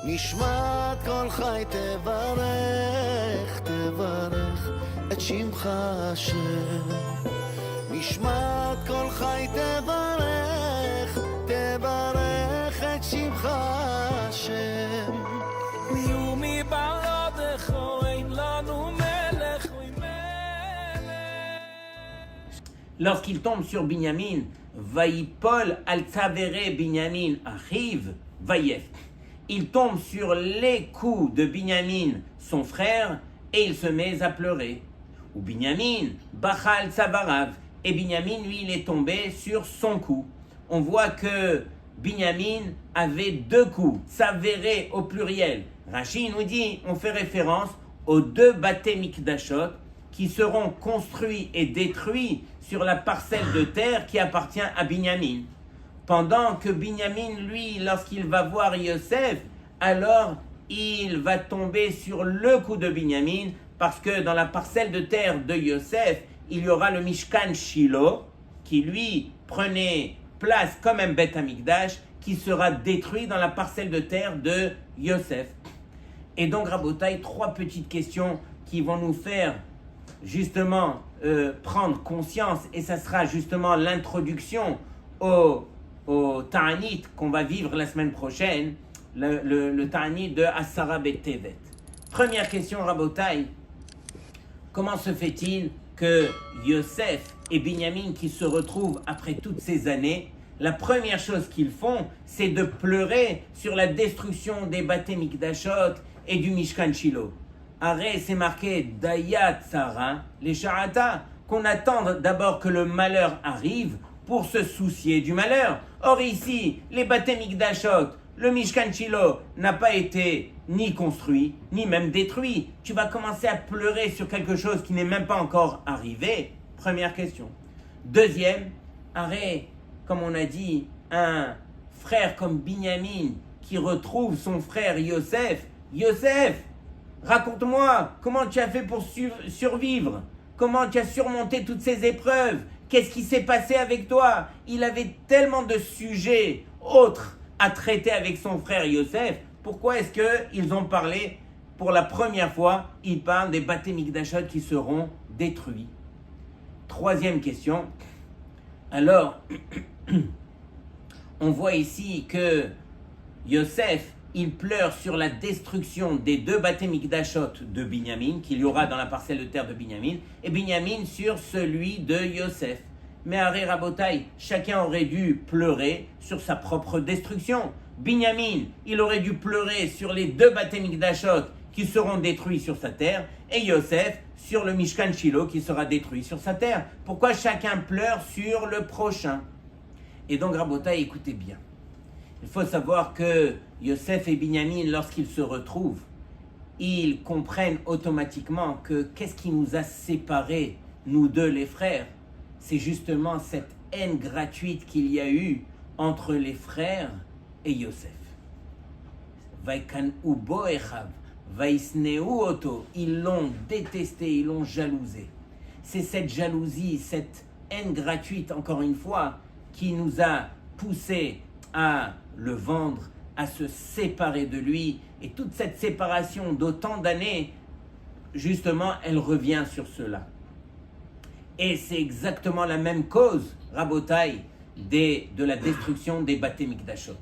נשמת כל חי תברך, תברך את שמך השם. נשמת כל חי תברך, תברך את שמך השם. ומי בעדך אין לנו מלך ומלך. Lorsqu'il tombe sur Binyamin, Vaïpol al-Tzavere Binyamin arrive, Vaïef. Il tombe sur les coups de Binyamin, son frère, et il se met à pleurer. Ou Binyamin, Bachal Tzavarav, et Binyamin, lui, il est tombé sur son cou. On voit que Binyamin avait deux coups, Tzavere au pluriel. Rashi nous dit, on fait référence aux deux Baté Mikdashot qui seront construits et détruits sur la parcelle de terre qui appartient à Binyamin. Pendant que Binyamin, lui, lorsqu'il va voir Yosef, alors il va tomber sur le coup de Binyamin, parce que dans la parcelle de terre de Yosef, il y aura le Mishkan Shilo, qui lui prenait place comme un Beth Amikdash, qui sera détruit dans la parcelle de terre de Yosef. Et donc, Rabotai, trois petites questions qui vont nous faire justement prendre conscience, et ça sera justement l'introduction au Ta'anit qu'on va vivre la semaine prochaine, le Ta'anit de Asara Bet-Tevet. Première question, Rabotai, comment se fait-il que Yosef et Binyamin qui se retrouvent après toutes ces années, la première chose qu'ils font, c'est de pleurer sur la destruction des Baté Mikdashot et du Mishkan Shilo. Arrête, c'est marqué Dayat Sarah, les Sharata, qu'on attend d'abord que le malheur arrive pour se soucier du malheur. Or ici, les Baté Mikdashot, le Mishkan Shilo n'a pas été ni construit, ni même détruit. Tu vas commencer à pleurer sur quelque chose qui n'est même pas encore arrivé. Première question. Deuxième, arrête, comme on a dit, un frère comme Binyamin qui retrouve son frère Yosef. Yosef, raconte-moi, comment tu as fait pour survivre? Comment tu as surmonté toutes ces épreuves? Qu'est-ce qui s'est passé avec toi? Il avait tellement de sujets autres à traiter avec son frère Yosef. Pourquoi est-ce qu'ils ont parlé pour la première fois? Ils parlent des Baté Mikdashot qui seront détruits. Troisième question. Alors, on voit ici que Yosef, il pleure sur la destruction des deux Baté Mikdashot de Binyamin, qu'il y aura dans la parcelle de terre de Binyamin, et Binyamin sur celui de Yosef. Mais Haré Rabotai, chacun aurait dû pleurer sur sa propre destruction. Binyamin, il aurait dû pleurer sur les deux Baté Mikdashot qui seront détruits sur sa terre, et Yosef sur le Mishkan Shilo qui sera détruit sur sa terre. Pourquoi chacun pleure sur le prochain? Et donc Rabotai, écoutez bien. Il faut savoir que Yosef et Binyamin, lorsqu'ils se retrouvent, ils comprennent automatiquement que qu'est-ce qui nous a séparés, nous deux les frères? C'est justement cette haine gratuite qu'il y a eu entre les frères et Yosef. Vaikan ubo echav, vaisneu oto, ils l'ont détesté, ils l'ont jalousé. C'est cette jalousie, cette haine gratuite, encore une fois, qui nous a poussés à le vendre, à se séparer de lui. Et toute cette séparation d'autant d'années, justement, elle revient sur cela. Et c'est exactement la même cause, Rabotai, de la destruction des Baté Mikdashot.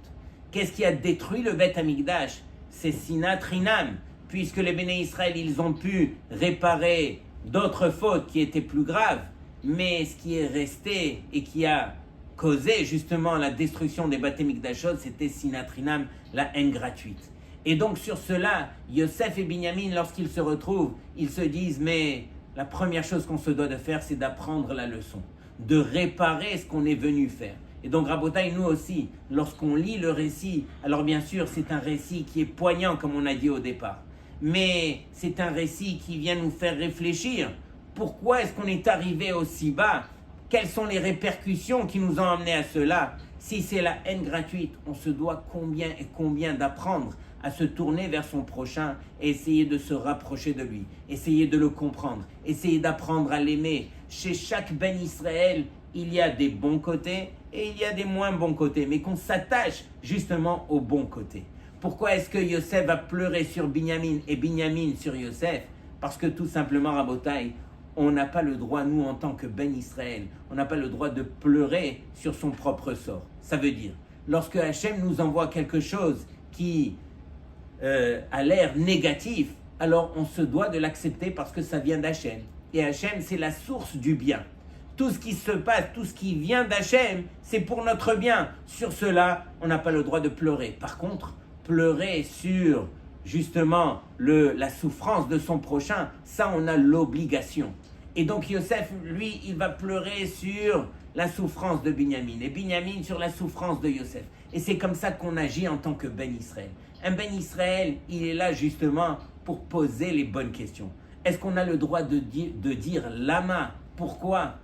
Qu'est-ce qui a détruit le Beth Amikdash? C'est Sinat Rinam, puisque les Béné Israël, ils ont pu réparer d'autres fautes qui étaient plus graves. Mais ce qui est resté et qui a causé justement la destruction des Baté Mikdashot, c'était Sinat Rinam, la haine gratuite. Et donc sur cela, Yosef et Binyamin, lorsqu'ils se retrouvent, ils se disent, mais la première chose qu'on se doit de faire, c'est d'apprendre la leçon, de réparer ce qu'on est venu faire. Et donc Rabotai, nous aussi, lorsqu'on lit le récit, alors bien sûr c'est un récit qui est poignant comme on a dit au départ, mais c'est un récit qui vient nous faire réfléchir. Pourquoi est-ce qu'on est arrivé aussi bas? Quelles sont les répercussions qui nous ont amenés à cela? Si c'est la haine gratuite, on se doit combien et combien d'apprendre à se tourner vers son prochain et essayer de se rapprocher de lui, essayer de le comprendre, essayer d'apprendre à l'aimer. Chez chaque Ben Israël, il y a des bons côtés et il y a des moins bons côtés, mais qu'on s'attache justement aux bons côtés. Pourquoi est-ce que Yosef va pleurer sur Binyamin et Binyamin sur Yosef? Parce que tout simplement, Rabotai, on n'a pas le droit, nous, en tant que Ben Israël, on n'a pas le droit de pleurer sur son propre sort. Ça veut dire, lorsque Hachem nous envoie quelque chose qui a l'air négatif, alors on se doit de l'accepter parce que ça vient d'Hachem. Et Hachem, c'est la source du bien. Tout ce qui se passe, tout ce qui vient d'Hachem, c'est pour notre bien. Sur cela, on n'a pas le droit de pleurer. Par contre, pleurer sur justement la souffrance de son prochain, ça on a l'obligation. Et donc Yosef, lui, il va pleurer sur la souffrance de Binyamin et Binyamin sur la souffrance de Yosef. Et c'est comme ça qu'on agit en tant que Ben Israël. Un Ben Israël, il est là justement pour poser les bonnes questions. Est-ce qu'on a le droit de dire lama? Pourquoi?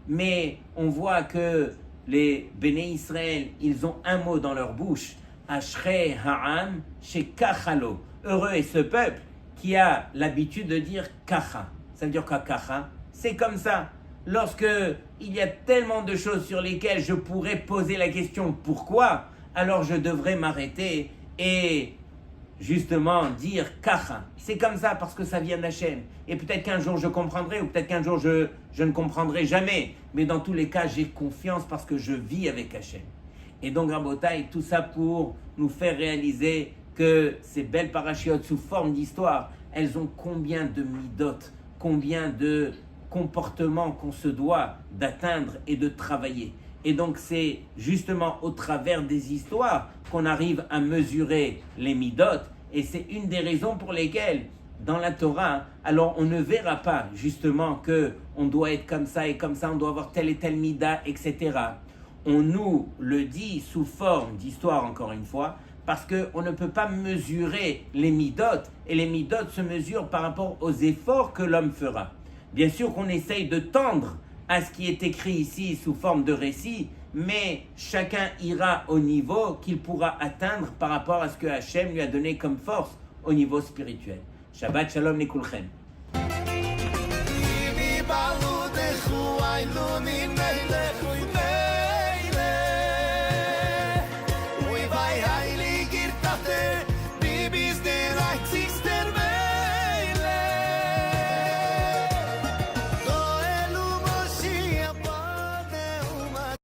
Mais on voit que les Béné Israël, ils ont un mot dans leur bouche. Ashrei ha'am shekachalo. Heureux est ce peuple qui a l'habitude de dire kacha. Ça veut dire quoi kacha? C'est comme ça. Lorsque il y a tellement de choses sur lesquelles je pourrais poser la question pourquoi, alors je devrais m'arrêter et justement dire kacha. C'est comme ça parce que ça vient d'Hachem. Et peut-être qu'un jour je comprendrai ou peut-être qu'un jour je ne comprendrai jamais. Mais dans tous les cas, j'ai confiance parce que je vis avec Hachem. Et donc, Rabotai, tout ça pour nous faire réaliser que ces belles parachiotes sous forme d'histoire, elles ont combien de midot, combien de comportements qu'on se doit d'atteindre et de travailler. Et donc, c'est justement au travers des histoires qu'on arrive à mesurer les midot. Et c'est une des raisons pour lesquelles, dans la Torah, alors on ne verra pas justement qu'on doit être comme ça et comme ça, on doit avoir tel et tel mida, etc. On nous le dit sous forme d'histoire, encore une fois, parce qu'on ne peut pas mesurer les midot, et les midot se mesurent par rapport aux efforts que l'homme fera. Bien sûr qu'on essaye de tendre à ce qui est écrit ici sous forme de récit, mais chacun ira au niveau qu'il pourra atteindre par rapport à ce que Hachem lui a donné comme force au niveau spirituel. Shabbat Shalom Likulchem. Heilige Tate